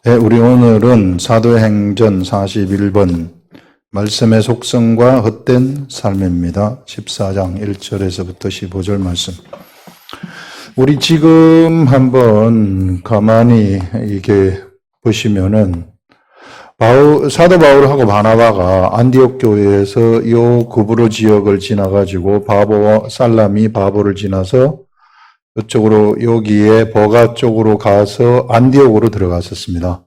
네, 우리 오늘은 사도행전 41번 말씀의 속성과 헛된 삶입니다. 14장 1절에서부터 15절 말씀. 우리 지금 한번 가만히 이게 보시면은 사도 바울하고 바나바가 안디옥 교회에서 요 구브로 지역을 지나가지고 살람이 바보를 지나서 이쪽으로 여기에 버가 쪽으로 가서 안디옥으로 들어갔었습니다.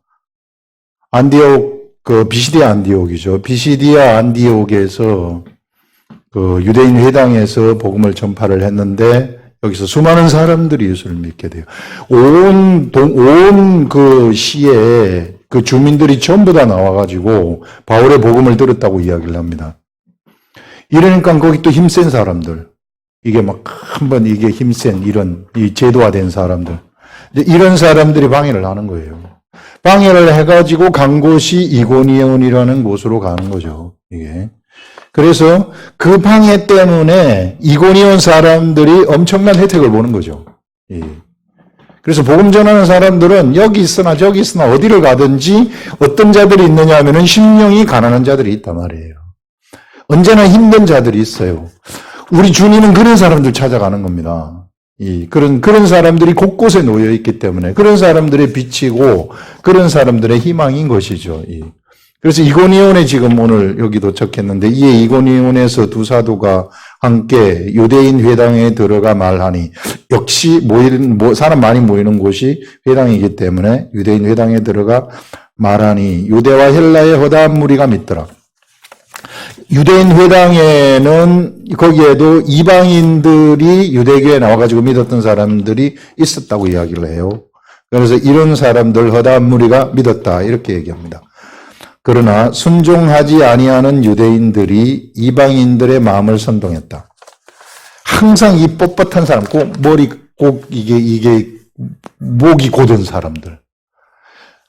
안디옥 비시디아 안디옥이죠. 비시디아 안디옥에서 유대인 회당에서 복음을 전파를 했는데 여기서 수많은 사람들이 예수를 믿게 돼요. 온 그 시에 그 주민들이 전부 다 나와가지고 바울의 복음을 들었다고 이야기를 합니다. 이러니까 거기 또 힘센 사람들, 이게 막 한번 이게 힘센 이 제도화된 사람들, 이런 사람들이 방해를 하는 거예요. 방해를 해가지고 간 곳이 이고니온이라는 곳으로 가는 거죠. 이게. 그래서 그 방해 때문에 이고니온 사람들이 엄청난 혜택을 보는 거죠. 예. 그래서 복음 전하는 사람들은 여기 있으나 저기 있으나 어디를 가든지 어떤 자들이 있느냐 하면은 심령이 가난한 자들이 있단 말이에요. 언제나 힘든 자들이 있어요. 우리 주님은 그런 사람들 찾아가는 겁니다. 그런 사람들이 곳곳에 놓여 있기 때문에 그런 사람들의 빛이고 그런 사람들의 희망인 것이죠. 그래서 이고니온에 지금 오늘 여기 도착했는데 이 이고니온에서 두 사도가 함께 유대인 회당에 들어가 말하니, 역시 사람 많이 모이는 곳이 회당이기 때문에 유대인 회당에 들어가 말하니 유대와 헬라의 허다한 무리가 믿더라. 유대인 회당에는 거기에도 이방인들이 유대교에 나와가지고 믿었던 사람들이 있었다고 이야기를 해요. 그래서 이런 사람들 허다한 무리가 믿었다 이렇게 얘기합니다. 그러나 순종하지 아니하는 유대인들이 이방인들의 마음을 선동했다. 항상 이 뻣뻣한 사람, 이게 목이 곧은 사람들.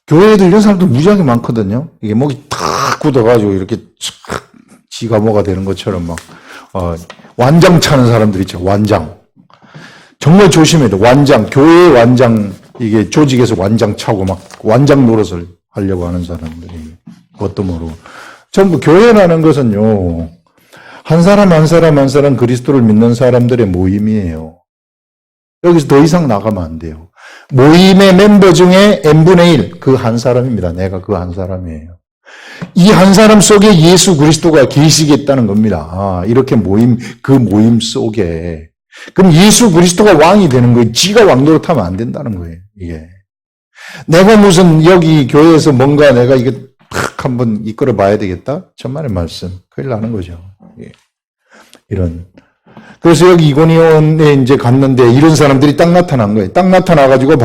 교회에도 이런 사람들 무지하게 많거든요. 이게 목이 탁 굳어가지고 이렇게 지가 뭐가 되는 것처럼 완장 차는 사람들 있죠. 완장. 정말 조심해야 돼. 완장. 교회 완장, 이게 조직에서 완장 차고 완장 노릇을 하려고 하는 사람들이. 그것도 모르고. 전부 교회라는 것은요, 한 사람 한 사람 그리스도를 믿는 사람들의 모임이에요. 여기서 더 이상 나가면 안 돼요. 모임의 멤버 중에 n분의 1, 그 한 사람입니다. 내가 그 한 사람이에요. 이 한 사람 속에 예수 그리스도가 계시겠다는 겁니다. 이렇게 그 모임 속에. 그럼 예수 그리스도가 왕이 되는 거예요. 지가 왕노릇하면 안 된다는 거예요, 이게. 내가 무슨 여기 교회에서 뭔가 내가 이거 탁 한번 이끌어 봐야 되겠다? 천만의 말씀. 큰일 나는 거죠. 그래서 여기 이고니온에 이제 갔는데 이런 사람들이 딱 나타난 거예요. 딱 나타나가지고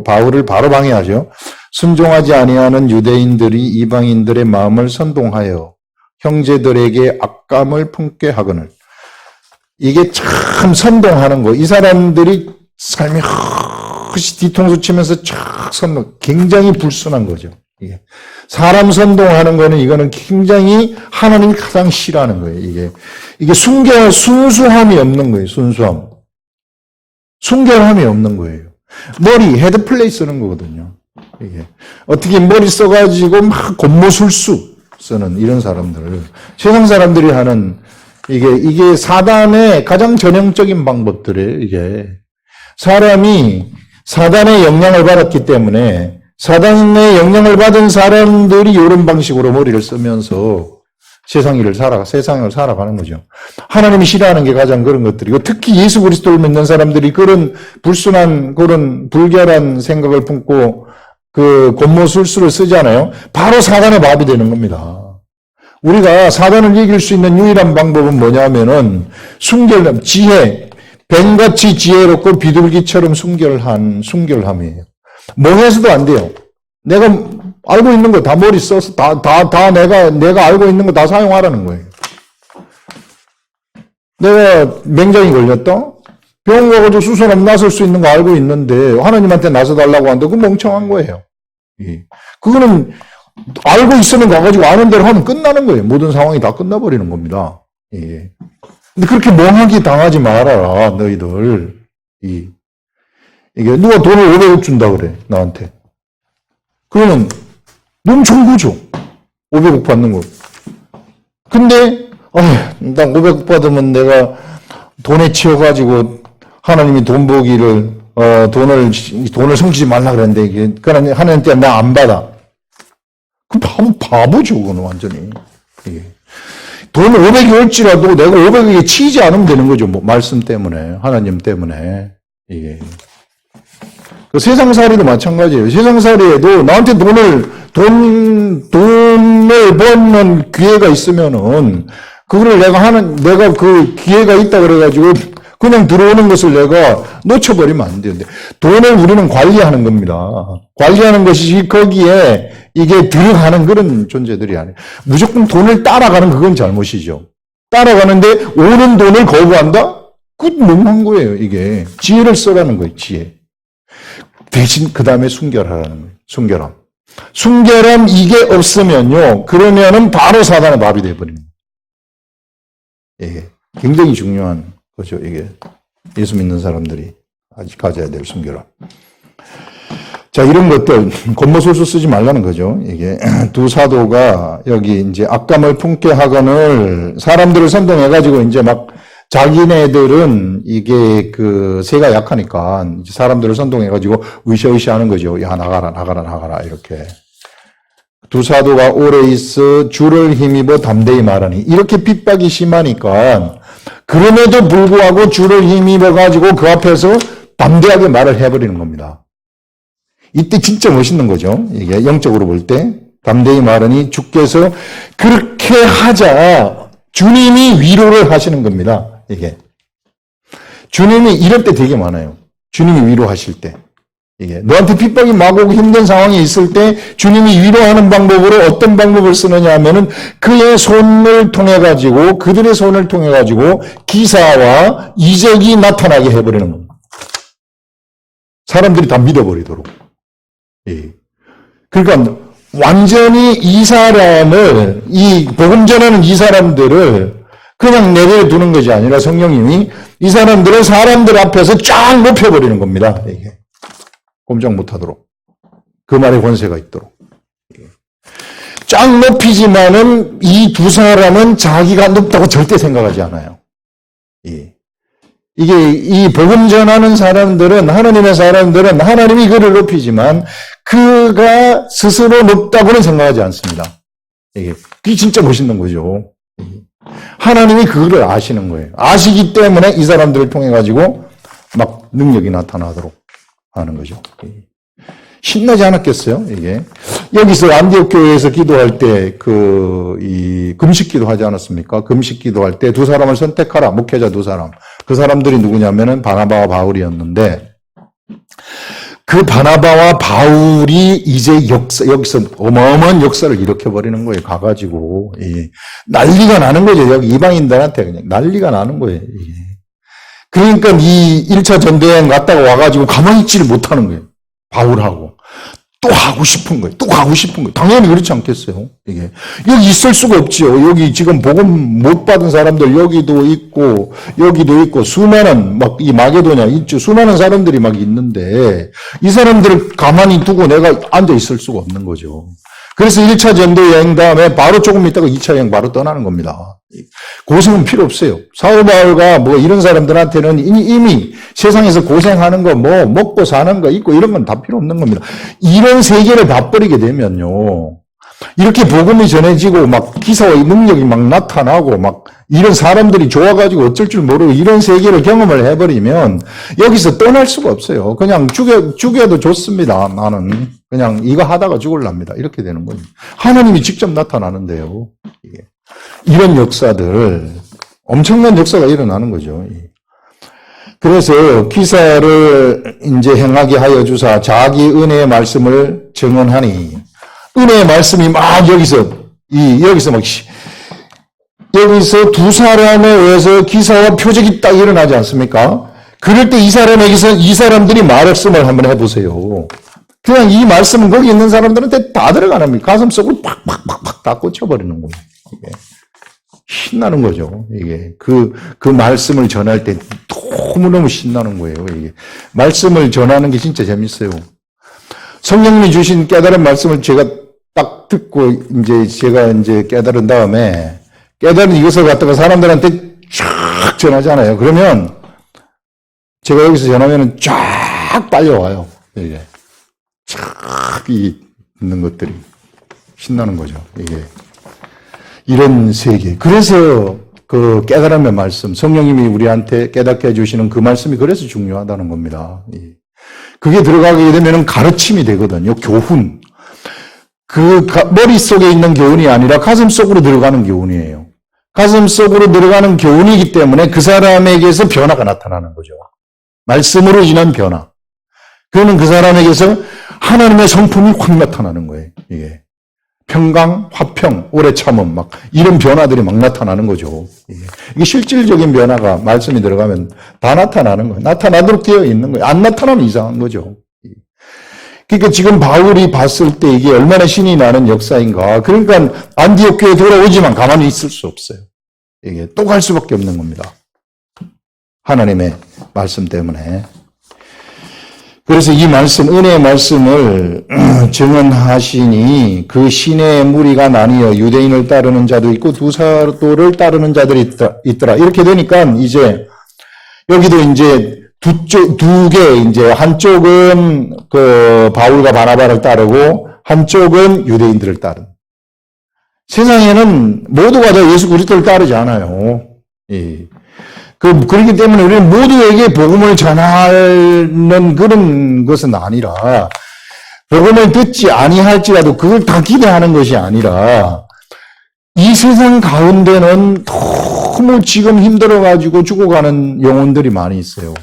바울을 바로 방해하죠. 순종하지 아니하는 유대인들이 이방인들의 마음을 선동하여 형제들에게 악감을 품게 하거늘. 이게 참 선동하는 거. 이 사람들이 삶이 뒤통수 치면서 굉장히 불순한 거죠. 이게 사람 선동하는 거는 이거는 굉장히 하나님이 가장 싫어하는 거예요. 이게 순수함이 없는 거예요. 순결함이 없는 거예요. 헤드 플레이 쓰는 거거든요. 이게 어떻게 머리 써가지고 막 곤모술수 쓰는 이런 사람들, 세상 사람들이 하는 이게 사단의 가장 전형적인 방법들이에요. 이게 사람이 사단의 영향을 받았기 때문에 사단의 영향을 받은 사람들이 이런 방식으로 머리를 쓰면서 세상을 살아가는 거죠. 하나님이 싫어하는 게 가장 그런 것들이고, 특히 예수 그리스도를 믿는 사람들이 그런 불순한, 그런 불결한 생각을 품고 그 곤모술수를 쓰잖아요. 바로 사단의 밥이 되는 겁니다. 우리가 사단을 이길 수 있는 유일한 방법은 뭐냐면은 순결함, 지혜, 뱀같이 지혜롭고 비둘기처럼 순결함이에요. 멍해서도 안 돼요. 내가 알고 있는 거 다 머리 써서 내가 알고 있는 거 다 사용하라는 거예요. 내가 맹장이 걸렸다? 병원 가가지고 수술하면 나설 수 있는 거 알고 있는데 하나님한테 나서달라고 하는데 그건 멍청한 거예요. 그거는 알고 있으면 가가지고 아는 대로 하면 끝나는 거예요. 모든 상황이 다 끝나버리는 겁니다. 근데 그렇게 멍하게 당하지 말아라, 너희들. 이게 누가 돈을 500억 준다 그래, 나한테. 그러면 넘쳐온 거죠. 500억 받는 거. 근데, 난 500억 받으면 내가 돈에 치여가지고 하나님이 돈 벌기를, 돈을 성치지 말라 그랬는데, 그러니까 하나님한테 나 안 받아. 그 바보죠, 그거는 완전히. 이게. 돈 500이 올지라도 내가 500에게 치이지 않으면 되는 거죠. 뭐, 말씀 때문에, 하나님 때문에. 이게. 그 세상살이도 마찬가지예요. 세상살이에도 나한테 돈을 버는 기회가 있으면은, 그거를 내가 그 기회가 있다 그래가지고, 그냥 들어오는 것을 내가 놓쳐버리면 안 되는데, 돈을 우리는 관리하는 겁니다. 관리하는 것이 거기에 이게 들어가는 그런 존재들이 아니에요. 무조건 돈을 따라가는 그건 잘못이죠. 따라가는데 오는 돈을 거부한다? 그건 너무한 거예요, 이게. 지혜를 써라는 거예요, 지혜. 대신 그 다음에 순결하라는 거예요, 순결함. 순결함 이게 없으면요, 그러면은 바로 사단의 밥이 돼버립니다. 예, 굉장히 중요한 거죠, 이게. 예수 믿는 사람들이 아직 가져야 될 순결함. 자, 이런 것들, 겉모술수 쓰지 말라는 거죠, 이게. 두 사도가 여기 이제 악감을 품게 하거늘 사람들을 선동해가지고 이제 막 자기네들은 이게 그 세가 약하니까 사람들을 선동해가지고 으쌰으쌰 하는 거죠. 야, 나가라, 이렇게. 두 사도가 오래 있어 주를 힘입어 담대히 말하니. 이렇게 핍박이 심하니까 그럼에도 불구하고 주를 힘입어가지고 그 앞에서 담대하게 말을 해버리는 겁니다. 이때 진짜 멋있는 거죠. 이게 영적으로 볼 때. 담대히 말하니 주께서 그렇게 하자 주님이 위로를 하시는 겁니다. 이게. 주님이 이럴 때 되게 많아요. 주님이 위로하실 때. 이게. 너한테 핍박이 막 오고 힘든 상황이 있을 때 주님이 위로하는 방법으로 어떤 방법을 쓰느냐 하면은 그의 손을 통해가지고, 그들의 손을 통해가지고 기사와 이적이 나타나게 해버리는 겁니다. 사람들이 다 믿어버리도록. 예. 그러니까 완전히 이 복음 전하는 이 사람들을 그냥 내버려두는 것이 아니라 성령님이 이 사람들을 사람들 앞에서 쫙 높여버리는 겁니다. 이게. 꼼짝 못하도록. 그 말에 권세가 있도록. 쫙 높이지만은 이 두 사람은 자기가 높다고 절대 생각하지 않아요. 예. 이게 이 복음 전하는 사람들은, 하나님의 사람들은 하나님이 그를 높이지만 그가 스스로 높다고는 생각하지 않습니다. 그게 진짜 멋있는 거죠. 하나님이 그거를 아시는 거예요. 아시기 때문에 이 사람들을 통해 가지고 막 능력이 나타나도록 하는 거죠. 신나지 않았겠어요, 이게? 여기서 안디옥 교회에서 기도할 때 이 금식 기도하지 않았습니까? 금식 기도할 때 두 사람을 선택하라. 목회자 두 사람. 그 사람들이 누구냐면은 바나바와 바울이었는데, 그 바나바와 바울이 이제 여기서 어마어마한 역사를 일으켜버리는 거예요. 가가지고. 난리가 나는 거죠. 여기 이방인들한테 그냥 난리가 나는 거예요. 그러니까 이 1차 전도여행 갔다가 와가지고 가만히 있지를 못하는 거예요. 바울하고. 또 하고 싶은 거예요. 또 하고 싶은 거예요. 당연히 그렇지 않겠어요. 이게. 여기 있을 수가 없지요. 여기 지금 복음 못 받은 사람들 여기도 있고, 수많은, 막 이 마게도냐 있죠. 수많은 사람들이 막 있는데, 이 사람들을 가만히 두고 내가 앉아 있을 수가 없는 거죠. 그래서 1차 전도 여행 다음에 바로 조금 있다가 2차 여행 바로 떠나는 겁니다. 고생은 필요 없어요. 사도 바울과 뭐 이런 사람들한테는 이미 세상에서 고생하는 거, 뭐 먹고 사는 거 있고 이런 건 다 필요 없는 겁니다. 이런 세계를 봐버리게 되면요, 이렇게 복음이 전해지고 막 기사와 능력이 막 나타나고 막 이런 사람들이 좋아가지고 어쩔 줄 모르고 이런 세계를 경험을 해버리면 여기서 떠날 수가 없어요. 그냥 죽여도 좋습니다. 나는 그냥 이거 하다가 죽을랍니다. 이렇게 되는 거예요. 하나님이 직접 나타나는데요. 이게. 이런 역사들, 엄청난 역사가 일어나는 거죠. 그래서 기사를 이제 행하게 하여 주사 자기 은혜의 말씀을 증언하니, 은혜의 말씀이 막 여기서 두 사람에 의해서 기사와 표적이 딱 일어나지 않습니까? 그럴 때 이 사람들이 말씀을 한번 해보세요. 그냥 이 말씀은 거기 있는 사람들한테 다 들어가는 거예요. 가슴 속으로 팍팍팍팍 다 꽂혀버리는 거예요. 이게. 신나는 거죠. 이게. 그 말씀을 전할 때 너무너무 신나는 거예요. 이게. 말씀을 전하는 게 진짜 재밌어요. 성령님이 주신 깨달은 말씀을 제가 딱 듣고 제가 깨달은 다음에 깨달은 이것을 갖다가 사람들한테 쫙 전하잖아요. 그러면 제가 여기서 전하면은 쫙 빨려와요. 이게 쫙 있는 것들이 신나는 거죠. 이게 이런 세계. 그래서 그 깨달음의 말씀, 성령님이 우리한테 깨닫게 해주시는 그 말씀이 그래서 중요하다는 겁니다. 그게 들어가게 되면 가르침이 되거든요. 교훈. 머릿속에 있는 교훈이 아니라 가슴 속으로 들어가는 교훈이에요. 가슴 속으로 들어가는 교훈이기 때문에 그 사람에게서 변화가 나타나는 거죠. 말씀으로 인한 변화. 그러면 그 사람에게서 하나님의 성품이 확 나타나는 거예요. 이게. 평강, 화평, 오래 참음, 막, 이런 변화들이 막 나타나는 거죠. 이게 실질적인 변화가 말씀이 들어가면 다 나타나는 거예요. 나타나도록 되어 있는 거예요. 안 나타나면 이상한 거죠. 그러니까 지금 바울이 봤을 때 이게 얼마나 신이 나는 역사인가. 그러니까 안디옥 교회에 돌아오지만 가만히 있을 수 없어요. 이게 또 갈 수밖에 없는 겁니다. 하나님의 말씀 때문에. 그래서 이 말씀, 은혜의 말씀을 증언하시니 그 신의 무리가 나뉘어 유대인을 따르는 자도 있고 두 사도를 따르는 자들이 있더라. 이렇게 되니까 이제 여기도 이제 두 개, 한쪽은 그 바울과 바나바를 따르고 한쪽은 유대인들을 따르는. 세상에는 모두가 다 예수 그리스도를 따르지 않아요. 그렇기 때문에 우리는 모두에게 복음을 전하는 그런 것은 아니라, 복음을 듣지 아니할지라도 그걸 다 기대하는 것이 아니라, 이 세상 가운데는 너무 지금 힘들어가지고 죽어가는 영혼들이 많이 있어요.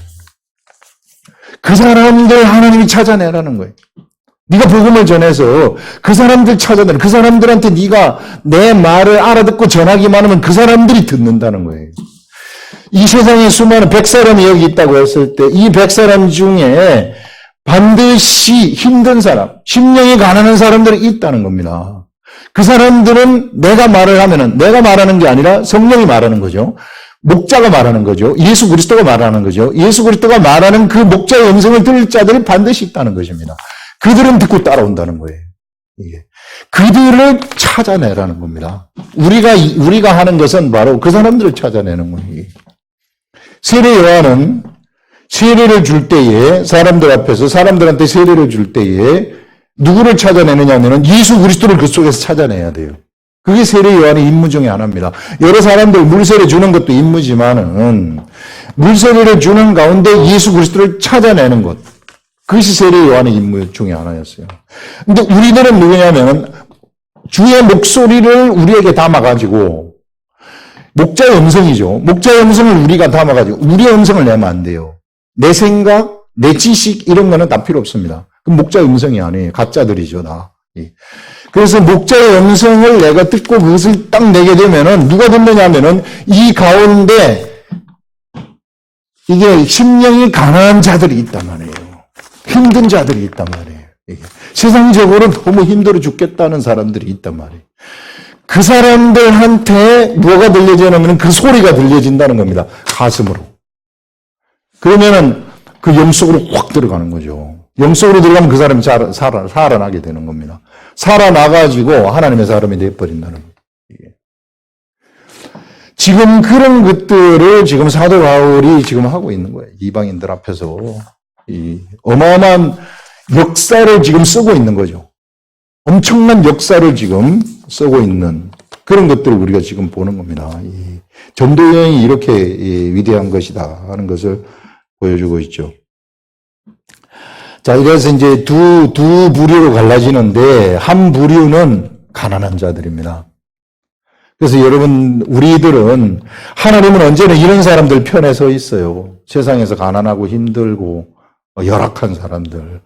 그 사람들 하나님이 찾아내라는 거예요. 네가 복음을 전해서 그 사람들 찾아내라. 그 사람들한테 네가 내 말을 알아듣고 전하기만 하면 그 사람들이 듣는다는 거예요. 이 세상에 수많은 100사람이 여기 있다고 했을 때 이 100사람 중에 반드시 힘든 사람, 심령이 가난한 사람들이 있다는 겁니다. 그 사람들은 내가 말을 하면은 내가 말하는 게 아니라 성령이 말하는 거죠. 목자가 말하는 거죠. 예수 그리스도가 말하는 거죠. 예수 그리스도가 말하는 그 목자의 음성을 들을 자들이 반드시 있다는 것입니다. 그들은 듣고 따라온다는 거예요. 이게. 그들을 찾아내라는 겁니다. 우리가 하는 것은 바로 그 사람들을 찾아내는 거예요. 세례 요한은 세례를 줄 때에 사람들 앞에서 사람들한테 세례를 줄 때에 누구를 찾아내느냐 하면 예수 그리스도를 그 속에서 찾아내야 돼요. 그게 세례 요한의 임무 중에 하나입니다. 여러 사람들 물세례 주는 것도 임무지만은 물세례를 주는 가운데 예수 그리스도를 찾아내는 것. 그것이 세례 요한의 임무 중에 하나였어요. 근데 우리들은 누구냐면 주의 목소리를 우리에게 담아가지고 목자의 음성이죠. 목자의 음성을 우리가 담아가지고 우리의 음성을 내면 안 돼요. 내 생각, 내 지식 이런 거는 다 필요 없습니다. 그럼 목자의 음성이 아니에요. 가짜들이죠, 다. 그래서 목자의 음성을 내가 듣고 그것을 딱 내게 되면은 누가 듣느냐 하면은 이 가운데 이게 심령이 가난한 자들이 있단 말이에요. 힘든 자들이 있단 말이에요. 세상적으로 너무 힘들어 죽겠다는 사람들이 있단 말이에요. 그 사람들한테 뭐가 들려지냐면 그 소리가 들려진다는 겁니다. 가슴으로. 그러면은 그 영속으로 확 들어가는 거죠. 영속으로 들어가면 그 사람이 살아나게 되는 겁니다. 살아나가지고 하나님의 사람이 되어버린다는 거예요. 지금 그런 것들을 지금 사도 바울이 지금 하고 있는 거예요. 이방인들 앞에서. 이 어마어마한 역사를 지금 쓰고 있는 거죠. 엄청난 역사를 지금 쓰고 있는 그런 것들을 우리가 지금 보는 겁니다. 이 전도 여행이 이렇게 위대한 것이다 하는 것을 보여주고 있죠. 자, 이래서 이제 두 부류로 갈라지는데 한 부류는 가난한 자들입니다. 그래서 여러분, 우리들은 하나님은 언제나 이런 사람들 편에 서 있어요. 세상에서 가난하고 힘들고 열악한 사람들.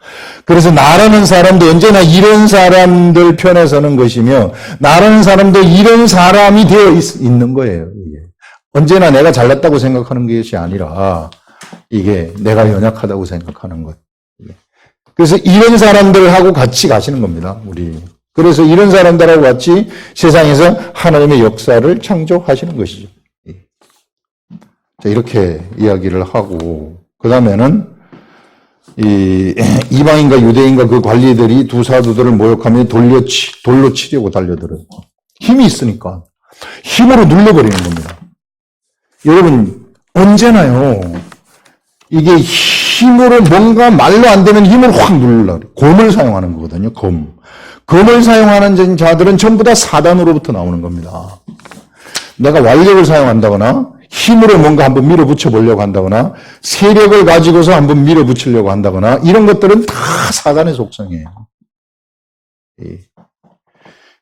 그래서 나라는 사람도 언제나 이런 사람들 편에 서는 것이며 나라는 사람도 이런 사람이 되어 있는 거예요. 이게. 언제나 내가 잘났다고 생각하는 것이 아니라 이게 내가 연약하다고 생각하는 것. 그래서 이런 사람들하고 같이 가시는 겁니다. 우리. 그래서 이런 사람들하고 같이 세상에서 하나님의 역사를 창조하시는 것이죠. 자, 이렇게 이야기를 하고 그 다음에는 이방인과 유대인과 그 관리들이 두 사도들을 모욕하며 돌로 치려고 달려들어요. 힘이 있으니까. 힘으로 눌러버리는 겁니다. 여러분, 언제나요, 이게 힘으로 뭔가 말로 안 되는 힘을 확 누르려고 검을 사용하는 거거든요. 검을 사용하는 자들은 전부 다 사단으로부터 나오는 겁니다. 내가 완력을 사용한다거나 힘으로 뭔가 한번 밀어붙여 보려고 한다거나 세력을 가지고서 한번 밀어붙이려고 한다거나 이런 것들은 다 사단의 속성이에요.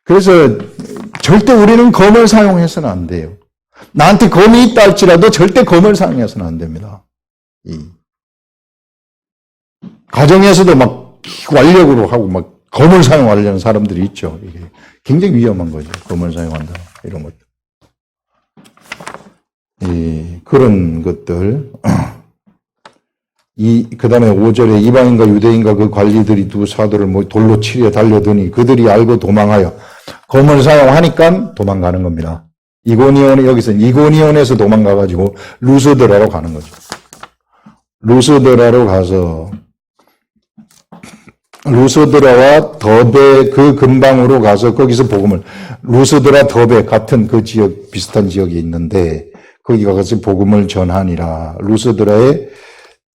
그래서 절대 우리는 검을 사용해서는 안 돼요. 나한테 검이 있다 할지라도 절대 검을 사용해서는 안 됩니다. 가정에서도 막 완력으로 하고 막 검을 사용하려는 사람들이 있죠. 이게 굉장히 위험한 거죠. 검을 사용한다. 이런 것들. 그런 것들. 그 다음에 5절에 이방인과 유대인과 그 관리들이 두 사도를 돌로 치려 달려드니 그들이 알고 도망하여 검을 사용하니까 도망가는 겁니다. 여기서 이고니온에서 도망가가지고 루스드라로 가는 거죠. 루스드라로 가서 루스드라와 더베 그 근방으로 가서 거기서 복음을 루스드라 더베 같은 그 지역 비슷한 지역이 있는데 거기 가서 복음을 전하니라. 루스드라에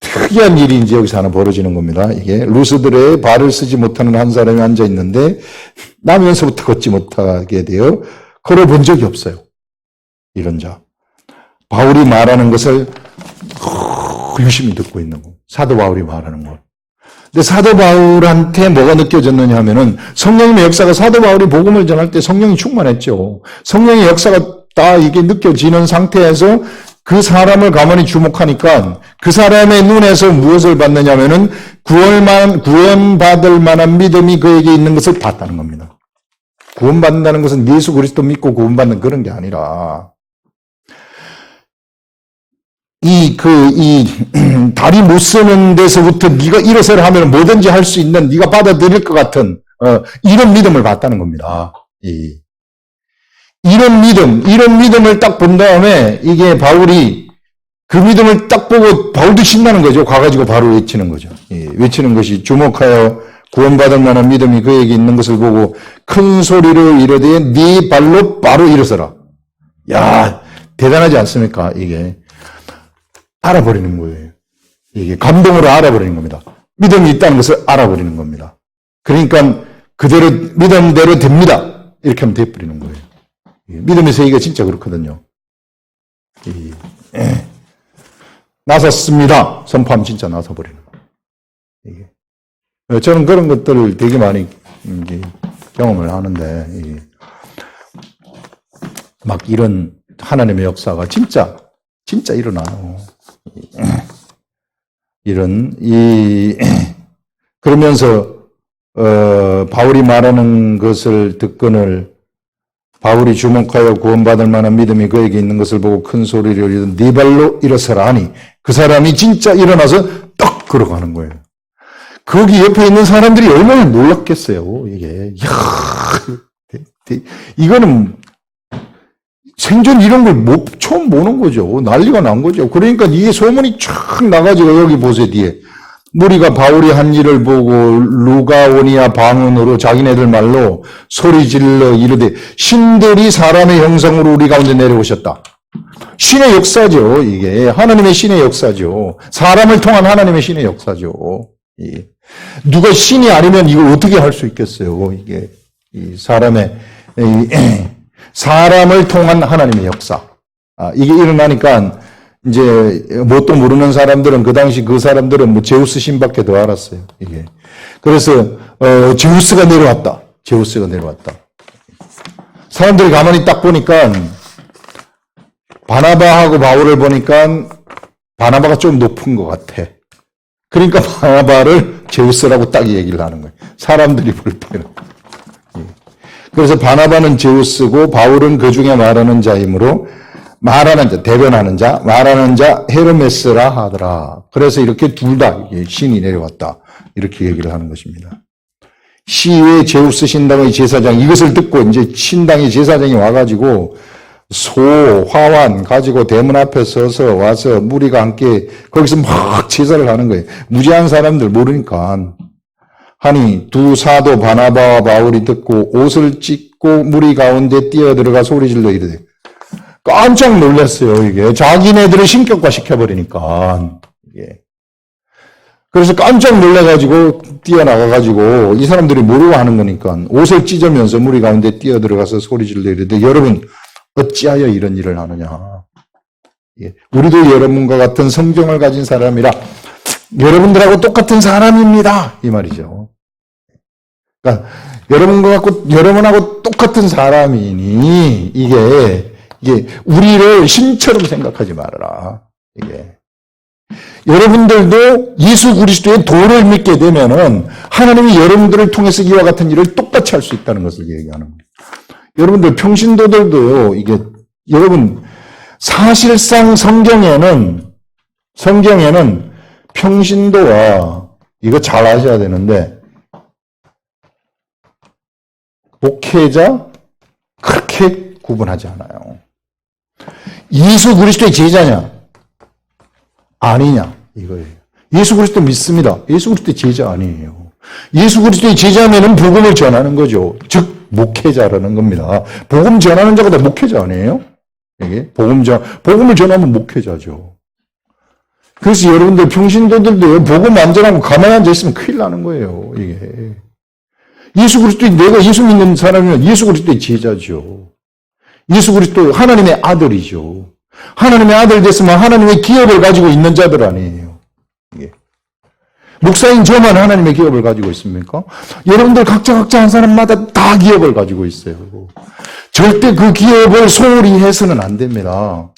특이한 일이 이제 여기서 하나 벌어지는 겁니다. 이게 루스드라에 발을 쓰지 못하는 한 사람이 앉아 있는데 나면서부터 걷지 못하게 되어 걸어본 적이 없어요. 이런 자. 바울이 말하는 것을 유심히 듣고 있는 거. 사도 바울이 말하는 거. 근데 사도 바울한테 뭐가 느껴졌느냐 하면은 성령님의 역사가 사도 바울이 복음을 전할 때 성령이 충만했죠. 성령의 역사가 다 이게 느껴지는 상태에서 그 사람을 가만히 주목하니까 그 사람의 눈에서 무엇을 봤느냐 하면은 구원받을 만한 믿음이 그에게 있는 것을 봤다는 겁니다. 구원받는다는 것은 예수 그리스도 믿고 구원받는 그런 게 아니라 다리 못 쓰는 데서부터 네가 일어서라 하면 뭐든지 할 수 있는 네가 받아들일 것 같은 이런 믿음을 봤다는 겁니다. 이런 믿음을 딱 본 다음에 이게 바울이 그 믿음을 딱 보고 바울도 신나는 거죠. 가가지고 바로 외치는 거죠. 외치는 것이 주목하여 구원받을 만한 믿음이 그에게 있는 것을 보고 큰 소리로 이르되 네 발로 바로 일어서라. 야, 대단하지 않습니까? 이게 알아버리는 거예요. 이게 감동으로 알아버리는 겁니다. 믿음이 있다는 것을 알아버리는 겁니다. 그러니까 그대로 믿음대로 됩니다. 이렇게 하면 돼버리는 거예요. 믿음의 세계가 진짜 그렇거든요. 나섰습니다. 선포하면 진짜 나서버리는 거예요. 저는 그런 것들을 되게 많이 경험을 하는데 막 이런 하나님의 역사가 진짜 일어나요. 그러면서 바울이 말하는 것을 듣거늘 바울이 주목하여 구원받을 만한 믿음이 그에게 있는 것을 보고 큰 소리를 이르되 네 발로 일어서라 하니 그 사람이 진짜 일어나서 딱 걸어가는 거예요. 거기 옆에 있는 사람들이 얼마나 놀랐겠어요. 이게 이거는 생전 이런 걸 처음 보는 거죠. 난리가 난 거죠. 그러니까 이게 소문이 쫙 나가지고 여기 보세요. 뒤에 무리가 바울이 한 일을 보고 루가오니아 방언으로 자기네들 말로 소리질러 이르되 신들이 사람의 형상으로 우리 가운데 내려오셨다. 신의 역사죠. 이게 하나님의 신의 역사죠. 사람을 통한 하나님의 신의 역사죠. 누가 신이 아니면 이걸 어떻게 할 수 있겠어요. 이게 사람을 통한 하나님의 역사. 이게 일어나니까 이제 뭣도 모르는 사람들은 그 당시 그 사람들은 뭐 제우스 신밖에 더 알았어요. 이게 그래서 제우스가 내려왔다. 사람들이 가만히 딱 보니까 바나바하고 바울을 보니까 바나바가 좀 높은 것 같아. 그러니까 바나바를 제우스라고 딱 얘기를 하는 거예요. 사람들이 볼 때는. 그래서 바나바는 제우스고 바울은 그 중에 말하는 자이므로 말하는 자, 대변하는 자, 말하는 자 헤르메스라 하더라. 그래서 이렇게 둘 다 신이 내려왔다. 이렇게 얘기를 하는 것입니다. 시외 제우스 신당의 제사장 이것을 듣고 이제 신당의 제사장이 와가지고 소, 화환 가지고 대문 앞에 서서 와서 무리가 함께 거기서 막 제사를 하는 거예요. 무지한 사람들 모르니까. 하니 두 사도 바나바와 바울이 듣고 옷을 찢고 무리 가운데 뛰어들어가 소리질러 이르되 깜짝 놀랐어요. 이게 자기네들을 신격화 시켜버리니까. 이게. 그래서 깜짝 놀라가지고 뛰어나가가지고 이 사람들이 모르고 하는 거니까 옷을 찢으면서 무리 가운데 뛰어들어가서 소리질러 이르되 여러분 어찌하여 이런 일을 하느냐. 예. 우리도 여러분과 같은 성경을 가진 사람이라 여러분들하고 똑같은 사람입니다. 이 말이죠. 그러니까 여러분하고 똑같은 사람이니 이게 우리를 신처럼 생각하지 말아라. 이게 여러분들도 예수 그리스도의 도를 믿게 되면은 하나님이 여러분들을 통해서 이와 같은 일을 똑같이 할 수 있다는 것을 얘기하는 거예요. 여러분들 평신도들도요. 이게 여러분 사실상 성경에는 평신도와 이거 잘 아셔야 되는데 목회자 그렇게 구분하지 않아요. 예수 그리스도의 제자냐 아니냐 이거예요. 예수 그리스도 믿습니다. 예수 그리스도의 제자 아니에요. 예수 그리스도의 제자면은 복음을 전하는 거죠. 즉 목회자라는 겁니다. 복음 전하는 자가 다 목회자 아니에요? 이게 복음을 전하면 목회자죠. 그래서 여러분들 평신도들도 복음 안 전하고 가만히 앉아 있으면 큰일 나는 거예요. 이게 내가 예수 믿는 사람이면 예수 그리스도의 제자죠. 예수 그리스도 하나님의 아들이죠. 하나님의 아들 됐으면 하나님의 기업을 가지고 있는 자들 아니에요. 이게. 목사인 저만 하나님의 기업을 가지고 있습니까? 여러분들 각자 한 사람마다 다 기업을 가지고 있어요. 절대 그 기업을 소홀히 해서는 안 됩니다.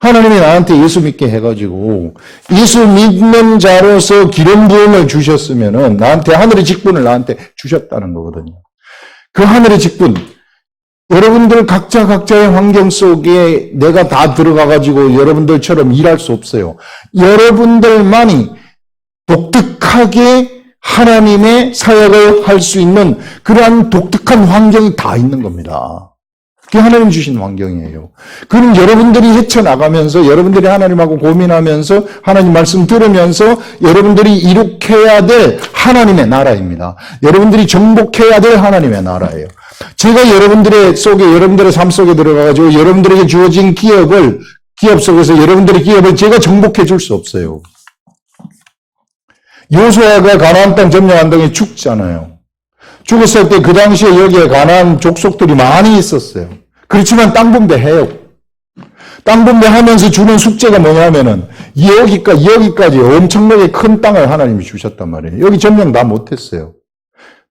하나님이 나한테 예수 믿게 해가지고 예수 믿는 자로서 기름 부음을 주셨으면은 나한테 하늘의 직분을 나한테 주셨다는 거거든요. 그 하늘의 직분 여러분들 각자의 환경 속에 내가 다 들어가가지고 여러분들처럼 일할 수 없어요. 여러분들만이 독특하게 하나님의 사역을 할 수 있는 그러한 독특한 환경이 다 있는 겁니다. 그게 하나님 주신 환경이에요. 그럼 여러분들이 헤쳐나가면서 여러분들이 하나님하고 고민하면서 하나님 말씀 들으면서 여러분들이 이룩해야 될 하나님의 나라입니다. 여러분들이 정복해야 될 하나님의 나라예요. 제가 여러분들의 삶 속에 들어가가지고 여러분들에게 주어진 기업 속에서 여러분들의 기업을 제가 정복해 줄 수 없어요. 요수아가 가나안 땅 점령한 땅에 죽잖아요. 죽었을 때 그 당시에 여기에 가나안 족속들이 많이 있었어요. 그렇지만 땅 분배해요. 땅 분배하면서 주는 숙제가 뭐냐면은 여기까지 엄청나게 큰 땅을 하나님이 주셨단 말이에요. 여기 점령 다 못했어요.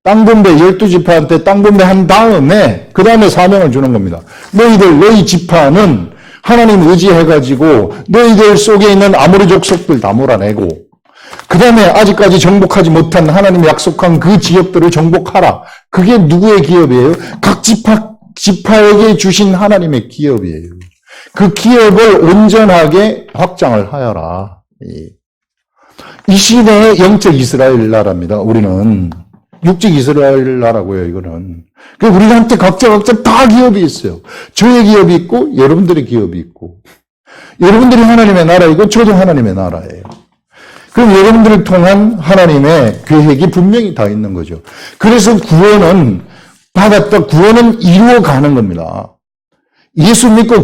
땅 분배 12지파한테 땅 분배한 다음에 그 다음에 사명을 주는 겁니다. 너희 지파는 하나님 의지해가지고 너희들 속에 있는 아모리 족속들 다 몰아내고 그 다음에 아직까지 정복하지 못한 하나님이 약속한 그 지역들을 정복하라. 그게 누구의 기업이에요? 각 지파에게 주신 하나님의 기업이에요. 그 기업을 온전하게 확장을 하여라. 이 시대의 영적 이스라엘 나라입니다. 우리는 육적 이스라엘 나라고요. 이거는. 우리한테 각자 다 기업이 있어요. 저의 기업이 있고 여러분들의 기업이 있고 여러분들이 하나님의 나라이고 저도 하나님의 나라예요. 그럼 여러분들을 통한 하나님의 계획이 분명히 다 있는 거죠. 그래서 구원은 이루어가는 겁니다. 예수 믿고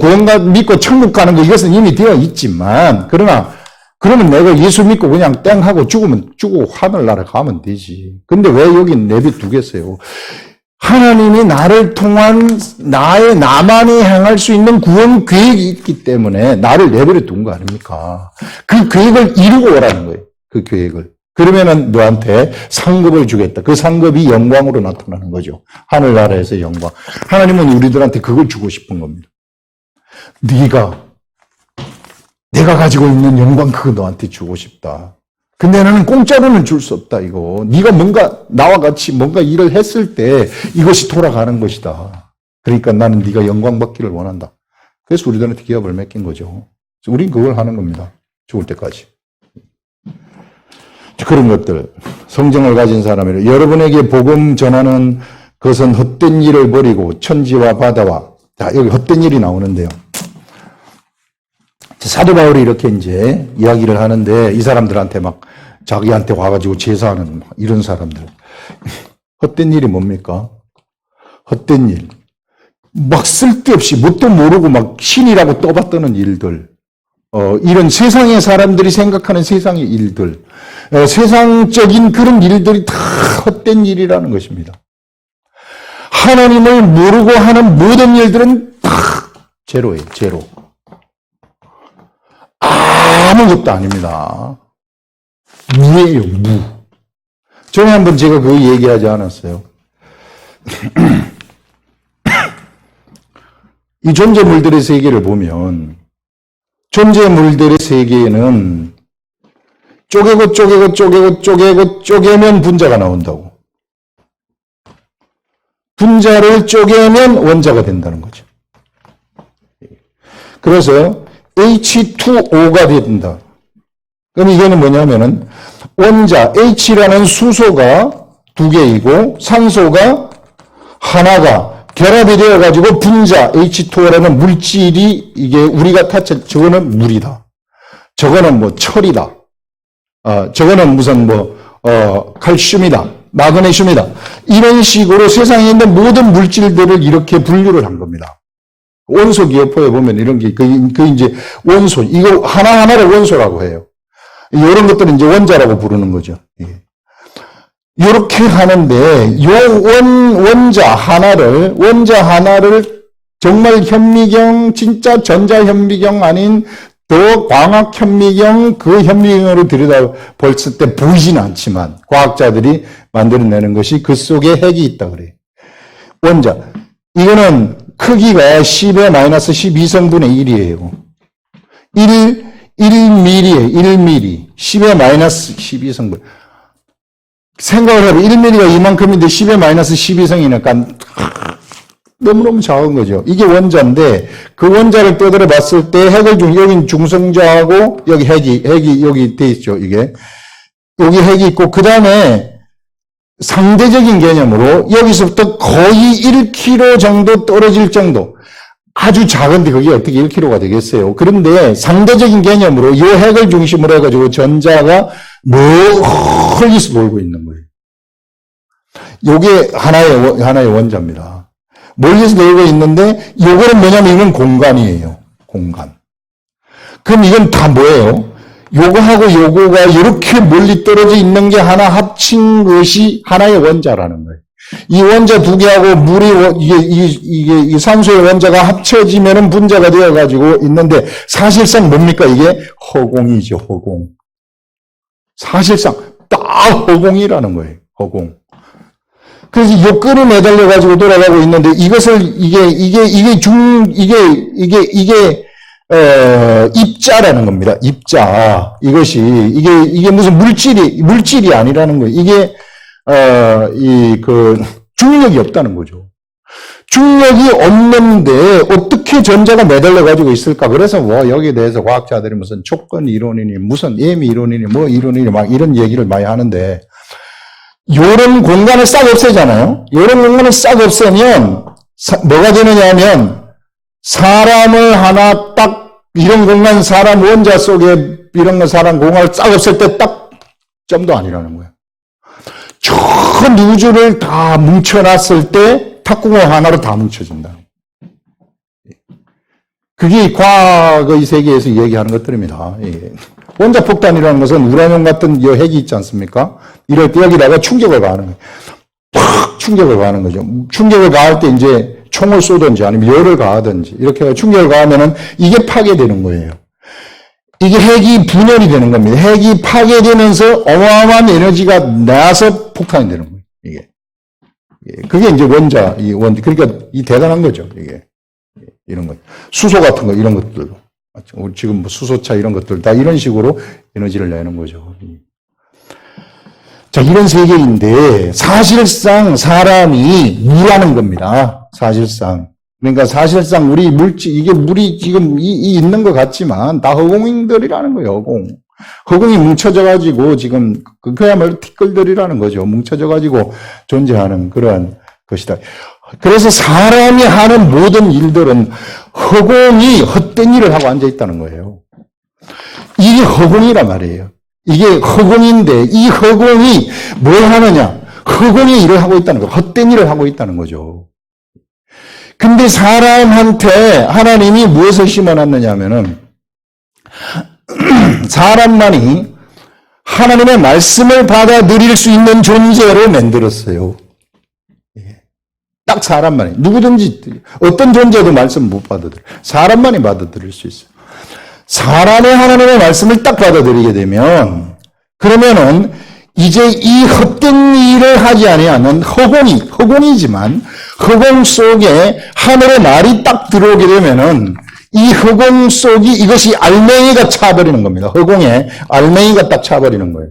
믿고 천국 가는 거 이것은 이미 되어 있지만 그러면 내가 예수 믿고 그냥 땡 하고 죽고 하늘나라 가면 되지. 근데 왜 여기 내비두겠어요? 하나님이 나를 통한 나만이 향할 수 있는 구원 계획이 있기 때문에 나를 내버려 둔 거 아닙니까? 그 계획을 이루고 오라는 거예요. 그 계획을. 그러면은 너한테 상급을 주겠다. 그 상급이 영광으로 나타나는 거죠. 하늘나라에서 영광. 하나님은 우리들한테 그걸 주고 싶은 겁니다. 내가 가지고 있는 영광 그거 너한테 주고 싶다. 근데 나는 공짜로는 줄 수 없다 이거. 네가 나와 같이 뭔가 일을 했을 때 이것이 돌아가는 것이다. 그러니까 나는 네가 영광 받기를 원한다. 그래서 우리들한테 기업을 맡긴 거죠. 우린 그걸 하는 겁니다. 죽을 때까지. 그런 것들 성경을 가진 사람이라 여러분에게 복음 전하는 것은 헛된 일을 버리고 천지와 바다와 자, 여기 헛된 일이 나오는데요. 사도 바울이 이렇게 이제 이야기를 하는데 이 사람들한테 막 자기한테 와가지고 제사하는 이런 사람들. 헛된 일이 뭡니까? 헛된 일. 막 쓸데없이 뭣도 모르고 막 신이라고 떠받드는 일들. 이런 세상의 사람들이 생각하는 세상의 일들. 세상적인 그런 일들이 다 헛된 일이라는 것입니다. 하나님을 모르고 하는 모든 일들은 다 제로예요, 제로. 아무것도 아닙니다. 무예요, 무. 전에 한번 제가 그 얘기하지 않았어요. 이 존재물들의 세계를 보면 존재물들의 세계에는 쪼개면 분자가 나온다고. 분자를 쪼개면 원자가 된다는 거죠. 그래서 H2O가 된다. 그럼 이거는 뭐냐면은 원자 H라는 수소가 두 개이고 산소가 하나가 결합이 되어가지고 분자 H2O라는 물질이 이게 우리가 저거는 물이다. 저거는 뭐 철이다. 저거는 무슨 칼슘이다. 마그네슘이다. 이런 식으로 세상에 있는 모든 물질들을 이렇게 분류를 한 겁니다. 원소 기호포에 보면 이런 게, 이제 원소, 이거 하나하나를 원소라고 해요. 이런 것들은 이제 원자라고 부르는 거죠. 이렇게 하는데, 원자 하나를 정말 현미경, 진짜 전자현미경 아닌 더 광학현미경, 그 현미경으로 들여다봤을 때 보이지는 않지만, 과학자들이 만들어내는 것이 그 속에 핵이 있다 그래요. 원자. 이거는 크기가 10의 마이너스 12성분의 1이에요. 1mm에 1mm. 10의 마이너스 12성분. 생각을 해보면 1mm가 이만큼인데 10의 마이너스 12성이니까 너무너무 작은 거죠. 이게 원자인데 그 원자를 떠들어 봤을 때 여기 중성자하고 여기 핵이 여기 돼 있죠. 여기 핵이 있고 그 다음에 상대적인 개념으로 여기서부터 거의 1km 정도 떨어질 정도. 아주 작은데 그게 어떻게 1km가 되겠어요. 그런데 상대적인 개념으로 이 핵을 중심으로 해가지고 전자가 멀리서 돌고 있는 거예요. 요게 하나의 원자입니다. 멀리서 돌고 있는데 요거는 뭐냐면 이건 공간이에요. 공간. 그럼 이건 다 뭐예요? 요거하고 요거가 이렇게 멀리 떨어져 있는 게 하나 합친 것이 하나의 원자라는 거예요. 이 원자 두 개하고 이게 산소의 원자가 합쳐지면은 분자가 되어가지고 있는데 사실상 뭡니까? 이게 허공이죠, 허공. 사실상 딱 허공이라는 거예요, 허공. 그래서 요 끈을 매달려가지고 돌아가고 있는데 이것을 입자라는 겁니다. 입자. 이게 무슨 물질이 아니라는 거예요. 이게, 중력이 없다는 거죠. 중력이 없는데 어떻게 전자가 매달려가지고 있을까? 그래서 여기에 대해서 과학자들이 무슨 조건 이론이니, 무슨 M 이론이니, 뭐 이론이니, 막 이런 얘기를 많이 하는데, 요런 공간을 싹 없애잖아요? 요런 공간을 싹 없애면, 뭐가 되느냐 하면, 사람을 하나 딱, 이런 공간, 사람 원자 속에 이런 거 사람 공간을 싹 없앨 때 딱 점도 아니라는 거예요. 전 우주를 다 뭉쳐놨을 때 탁구공 하나로 다 뭉쳐진다. 그게 과학의 세계에서 얘기하는 것들입니다. 원자폭탄이라는 것은 우라늄 같은 핵이 있지 않습니까? 이럴 때 여기다가 충격을 가하는 거예요. 팍! 충격을 가하는 거죠. 충격을 가할 때 이제 총을 쏘든지 아니면 열을 가하든지 이렇게 해서 충격을 가하면은 이게 파괴되는 거예요. 이게 핵이 분열이 되는 겁니다. 핵이 파괴되면서 어마어마한 에너지가 나서 폭탄이 되는 거예요. 이게. 그게 이제 그러니까 이 대단한 거죠. 이런 것. 수소 같은 거, 이런 것들도. 우리 지금 뭐 수소차 이런 것들 다 이런 식으로 에너지를 내는 거죠. 자, 이런 세계인데 사실상 사람이 무라는 겁니다. 사실상. 그러니까 사실상 우리 이게 물이 지금 있는 것 같지만 다 허공들이라는 거예요, 허공. 허공이 뭉쳐져가지고 지금 그야말로 티끌들이라는 거죠. 뭉쳐져가지고 존재하는 그런 것이다. 그래서 사람이 하는 모든 일들은 허공이 헛된 일을 하고 앉아 있다는 거예요. 이게 허공이란 말이에요. 이게 허공인데 이 허공이 뭘 하느냐? 허공의 일을 하고 있다는 거, 헛된 일을 하고 있다는 거죠. 근데 사람한테 하나님이 무엇을 심어놨느냐 하면은 사람만이 하나님의 말씀을 받아들일 수 있는 존재로 만들었어요. 딱 사람만이. 누구든지 어떤 존재도 말씀 못 받아들여요. 사람만이 받아들일 수 있어요. 사람의 하나님의 말씀을 딱 받아들이게 되면 그러면은 이제 이 헛된 일을 하지 아니하는 허공이지만 허공 속에 하늘의 말이 딱 들어오게 되면은 이 허공 속이 이것이 알맹이가 차버리는 겁니다. 허공에 알맹이가 딱 차버리는 거예요.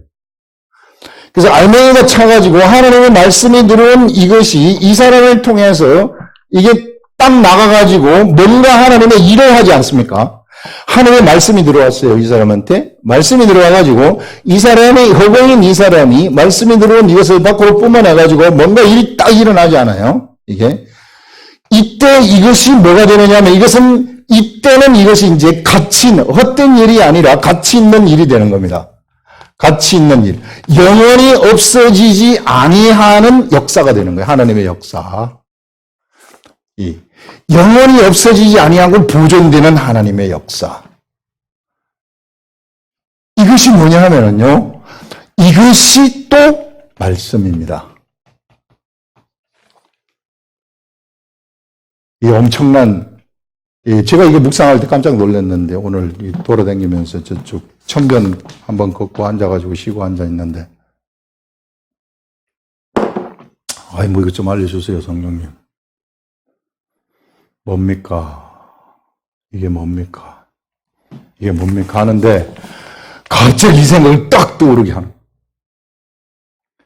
그래서 알맹이가 차가지고 하나님의 말씀이 들어온 이것이 이 사람을 통해서 이게 딱 나가가지고 뭔가 하나님의 일을 하지 않습니까? 하나님의 말씀이 들어왔어요, 이 사람한테. 말씀이 들어와가지고, 이 사람이, 허공인 이 사람이 말씀이 들어온 이것을 밖으로 뿜어내가지고 뭔가 일이 딱 일어나지 않아요? 이게. 이때 이것이 뭐가 되느냐면 이때는 이것이 이제 헛된 일이 아니라 가치 있는 일이 되는 겁니다. 가치 있는 일. 영원히 없어지지 아니하는 역사가 되는 거예요. 하나님의 역사. 영원히 없어지지 아니하고 보존되는 하나님의 역사. 이것이 뭐냐 하면은요, 이것이 또 말씀입니다. 이 엄청난, 제가 이거 묵상할 때 깜짝 놀랐는데, 오늘 돌아다니면서 저쪽 천변 한번 걷고 앉아가지고 쉬고 앉아있는데, 뭐 이것 좀 알려주세요, 성령님. 뭡니까? 이게 뭡니까? 이게 뭡니까? 하는데 갑자기 이 생각을 딱 떠오르게 하는.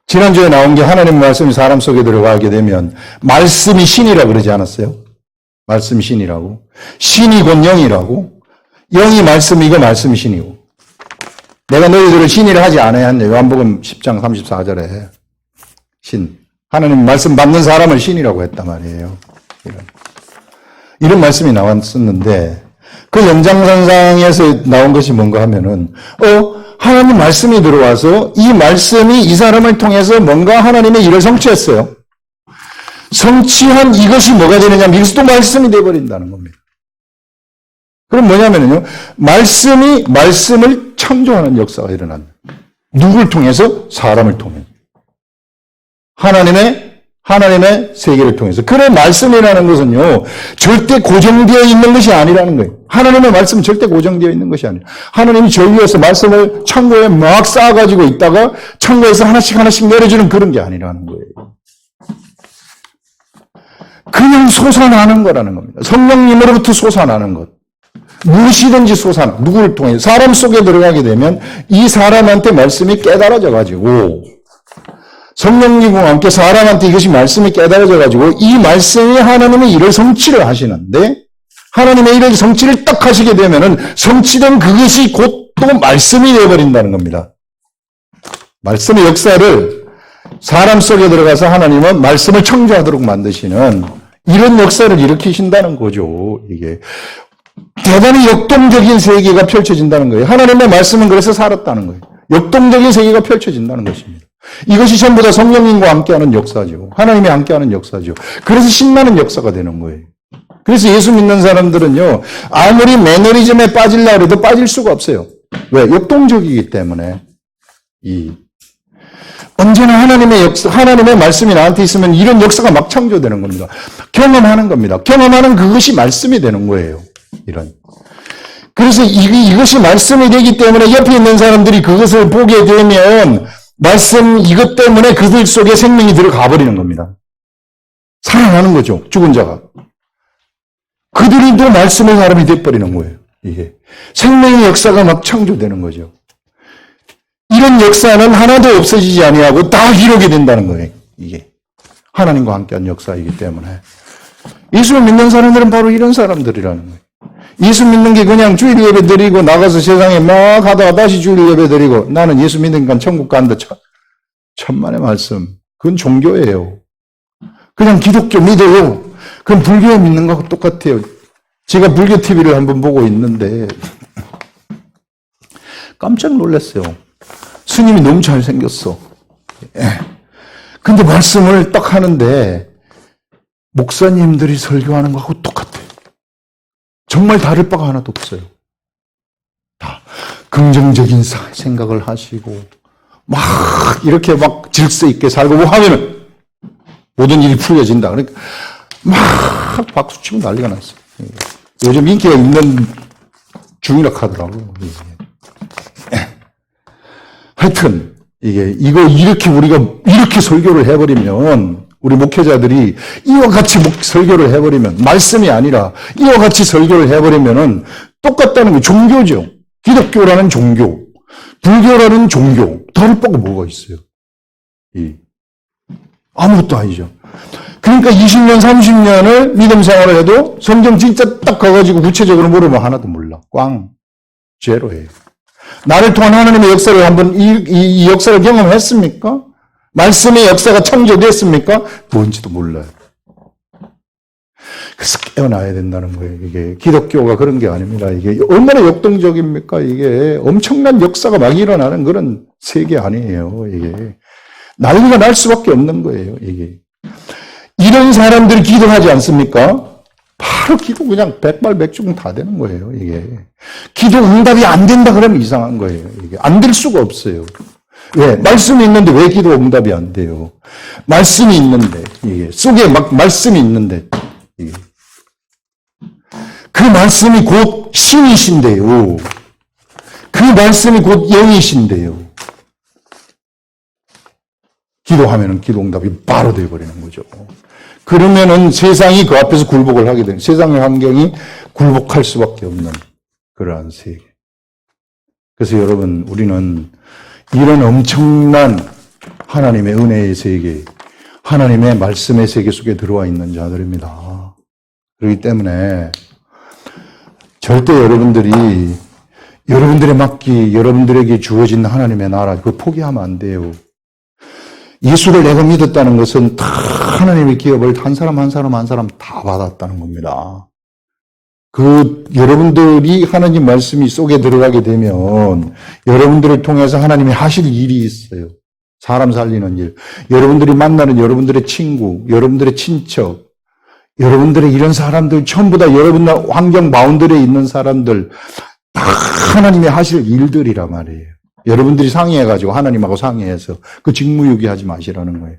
지난주에 나온 게 하나님 말씀이 사람 속에 들어가게 되면 말씀이 신이라 그러지 않았어요? 말씀이 신이라고. 신이 곧 영이라고. 영이 말씀이고 말씀이 신이고. 내가 너희들을 신이라 하지 않아야 한다. 요한복음 10장 34절에 신. 하나님 말씀 받는 사람을 신이라고 했단 말이에요. 이런 말씀이 나왔었는데 그 연장선상에서 나온 것이 뭔가 하면은 하나님 말씀이 들어와서 이 말씀이 이 사람을 통해서 뭔가 하나님의 일을 성취했어요. 성취한 이것이 뭐가 되느냐면 이것이 또 말씀이 되어버린다는 겁니다. 그럼 뭐냐면요, 말씀을 창조하는 역사가 일어난다. 누굴 통해서? 사람을 통해. 하나님의 세계를 통해서. 그래, 말씀이라는 것은요, 절대 고정되어 있는 것이 아니라는 거예요. 하나님의 말씀은 절대 고정되어 있는 것이 아니에요. 하나님이 저 위에서 말씀을 창고에 막 쌓아가지고 있다가 창고에서 하나씩 내려주는 그런 게 아니라는 거예요. 그냥 솟아나는 거라는 겁니다. 성령님으로부터 솟아나는 것. 무엇이든지 누구를 통해 사람 속에 들어가게 되면 이 사람한테 말씀이 깨달아져가지고 성령님과 함께 사람한테 이것이 말씀이 깨달아져가지고 이 말씀이 하나님의 일을 성취를 하시는데 하나님의 일을 성취를 딱 하시게 되면은 성취된 그것이 곧 또 말씀이 되어버린다는 겁니다. 말씀의 역사를 사람 속에 들어가서 하나님은 말씀을 창조하도록 만드시는 이런 역사를 일으키신다는 거죠. 이게 대단히 역동적인 세계가 펼쳐진다는 거예요. 하나님의 말씀은 그래서 살았다는 거예요. 역동적인 세계가 펼쳐진다는 것입니다. 이것이 전부 다 성령님과 함께하는 역사죠. 하나님이 함께하는 역사죠. 그래서 신나는 역사가 되는 거예요. 그래서 예수 믿는 사람들은요, 아무리 매너리즘에 빠지려고 해도 빠질 수가 없어요. 왜? 역동적이기 때문에. 언제나 하나님의 말씀이 나한테 있으면 이런 역사가 막 창조되는 겁니다. 경험하는 겁니다. 경험하는 그것이 말씀이 되는 거예요. 그래서 이것이 말씀이 되기 때문에 옆에 있는 사람들이 그것을 보게 되면 이것 때문에 그들 속에 생명이 들어가 버리는 겁니다. 살아나는 거죠. 죽은 자가. 그들이 또 말씀의 사람이 돼버리는 거예요. 이게. 생명의 역사가 막 창조되는 거죠. 이런 역사는 하나도 없어지지 아니하고 다 기록이 된다는 거예요. 이게. 하나님과 함께한 역사이기 때문에. 예수를 믿는 사람들은 바로 이런 사람들이라는 거예요. 예수 믿는 게 그냥 주일 예배 드리고 나가서 세상에 막 하다가 다시 주일 예배 드리고 나는 예수 믿으니까 천국 간다. 천만의 말씀. 그건 종교예요. 그냥 기독교 믿어요. 그럼 불교 믿는 거하고 똑같아요. 제가 불교 TV를 한번 보고 있는데 깜짝 놀랐어요. 스님이 너무 잘생겼어. 근데 말씀을 딱 하는데 목사님들이 설교하는 거하고 똑같아요. 정말 다를 바가 하나도 없어요. 다 긍정적인 생각을 하시고 막 이렇게 막 질서 있게 살고 뭐 하면은 모든 일이 풀려진다. 그러니까 막 박수치고 난리가 났어요. 요즘 인기가 있는 중이라 하더라고요. 하여튼 이거 이렇게 우리가 이렇게 설교를 해버리면 우리 목회자들이 이와 같이 설교를 해버리면 말씀이 아니라 이와 같이 설교를 해버리면은 똑같다는 게 종교죠. 기독교라는 종교, 불교라는 종교 다를 바가 뭐가 있어요? 아무것도 아니죠. 그러니까 20년, 30년을 믿음 생활을 해도 성경 진짜 딱 가가지고 구체적으로 물으면 하나도 몰라. 꽝. 제로예요. 나를 통한 하나님의 역사를 한번 이 역사를 경험했습니까? 말씀의 역사가 창조됐습니까? 뭔지도 몰라요. 그래서 깨어나야 된다는 거예요. 이게 기독교가 그런 게 아닙니다. 이게 얼마나 역동적입니까? 이게 엄청난 역사가 막 일어나는 그런 세계 아니에요. 이게 난리가 날 수밖에 없는 거예요. 이게 이런 사람들이 기도하지 않습니까? 바로 기도 그냥 백발백중 다 되는 거예요. 이게 기도 응답이 안 된다 그러면 이상한 거예요. 이게 안 될 수가 없어요. 왜? 말씀이 있는데 왜 기도 응답이 안 돼요? 말씀이 있는데 이게 속에 막 말씀이 있는데 이게 그 말씀이 곧 신이신데요. 그 말씀이 곧 영이신데요. 기도하면은 기도 응답이 바로 되어버리는 거죠. 그러면은 세상이 그 앞에서 굴복을 하게 되는, 세상의 환경이 굴복할 수밖에 없는 그러한 세계. 그래서 여러분, 우리는 이런 엄청난 하나님의 은혜의 세계, 하나님의 말씀의 세계 속에 들어와 있는 자들입니다. 그렇기 때문에 절대 여러분들이 여러분들의 맡기, 여러분들에게 주어진 하나님의 나라, 그거 포기하면 안 돼요. 예수를 내가 믿었다는 것은 다 하나님의 기업을 한 사람 한 사람 한 사람 다 받았다는 겁니다. 여러분들이 하나님 말씀이 속에 들어가게 되면 여러분들을 통해서 하나님이 하실 일이 있어요. 사람 살리는 일. 여러분들이 만나는 여러분들의 친구, 여러분들의 친척, 여러분들의 이런 사람들 전부 다 여러분 환경 바운더리에 있는 사람들 다 하나님이 하실 일들이란 말이에요. 여러분들이 상의해가지고 하나님하고 상의해서 그 직무유기하지 마시라는 거예요.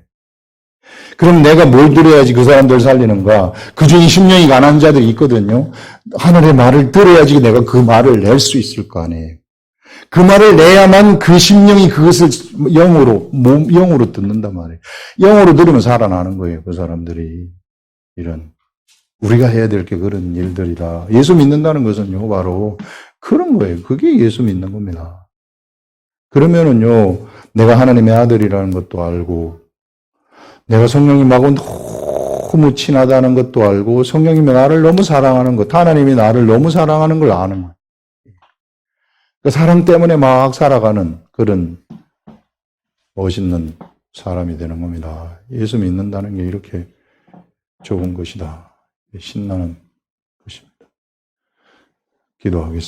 그럼 내가 뭘 들어야지 그 사람들 살리는가? 그중에 심령이 가난한 자들이 있거든요. 하늘의 말을 들어야지 내가 그 말을 낼 수 있을 거 아니에요. 그 말을 내야만 그 심령이 그것을 영으로 듣는단 말이에요. 영으로 들으면 살아나는 거예요. 그 사람들이. 우리가 해야 될 게 그런 일들이다. 예수 믿는다는 것은요, 바로 그런 거예요. 그게 예수 믿는 겁니다. 그러면은요, 내가 하나님의 아들이라는 것도 알고, 내가 성령님하고 너무 친하다는 것도 알고, 성령님이 나를 너무 사랑하는 것, 하나님이 나를 너무 사랑하는 걸 아는 거예요. 그 사랑 때문에 막 살아가는 그런 멋있는 사람이 되는 겁니다. 예수 믿는다는 게 이렇게 좋은 것이다. 신나는 것입니다. 기도하겠습니다.